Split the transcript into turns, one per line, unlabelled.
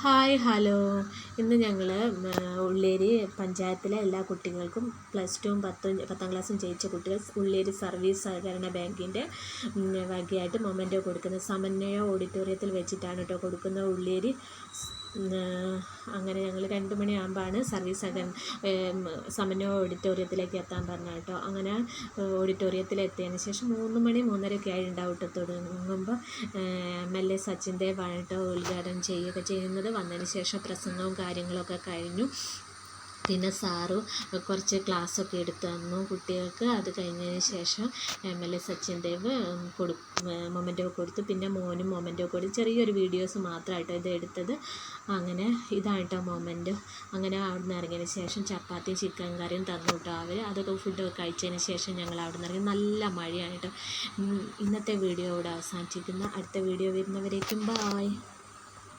Hi hello. ഇന്ന് ഞങ്ങൾ ഉള്ളിയേരി പഞ്ചായത്തിലെ എല്ലാ കുട്ടികൾക്കും +2 10ാം ക്ലാസ്സും ജയിച്ച കുട്ടികൾ ഉള്ളിയേരി സർവീസ് സഹകരണ ബാങ്കിൻ്റെ വകയായിട്ട് മൊമെൻറ്റോ കൊടുക്കുന്നത് സമന്വയ ഓഡിറ്റോറിയത്തിൽ വെച്ചിട്ടാണ് കേട്ടോ കൊടുക്കുന്നത്. ഉള്ളിയേരി അങ്ങനെ ഞങ്ങൾ 2 മണിയാകുമ്പോഴാണ് സർവീസ് സമന്വയ ഓഡിറ്റോറിയത്തിലേക്ക് എത്താൻ പറഞ്ഞത് കേട്ടോ. അങ്ങനെ ഓഡിറ്റോറിയത്തിൽ എത്തിയതിന് ശേഷം 3 മണി 3:30 ആയി ഉണ്ടാവും കേട്ടോ. തുടങ്ങുമ്പോൾ MLA സച്ചിൻ ദേവാണ് കേട്ടോ ഉദ്ഘാടനം ചെയ്യുന്നത്. വന്നതിന് ശേഷം പ്രസംഗവും കാര്യങ്ങളൊക്കെ കഴിഞ്ഞു. പിന്നെ സാറ് കുറച്ച് ക്ലാസ്സൊക്കെ എടുത്തു തന്നു കുട്ടികൾക്ക്. അത് കഴിഞ്ഞതിന് ശേഷം MLA സച്ചിൻ ദേവ് മൊമെൻറ്റോ കൊടുത്തു. പിന്നെ മോനും മൊമെൻറ്റോ കൊടുത്തു. ചെറിയൊരു വീഡിയോസ് മാത്രമായിട്ടോ ഇത് എടുത്തത്. അങ്ങനെ ഇതായിട്ടോ മൊമെൻറ്റോ. അങ്ങനെ അവിടെ നിന്ന് ഇറങ്ങിയതിന് ശേഷം ചപ്പാത്തിയും ചിക്കൻ കറിയും തന്നു കേട്ടോ അവർ. അതൊക്കെ ഫുഡൊക്കെ കഴിച്ചതിന് ശേഷം ഞങ്ങൾ അവിടെ നിന്ന് ഇറങ്ങി. നല്ല മഴയാണ് കേട്ടോ. ഇന്നത്തെ വീഡിയോ ഇവിടെ അവസാനിച്ചിരിക്കുന്നു. അടുത്ത വീഡിയോ വരുന്നവരേക്കും ബായ്.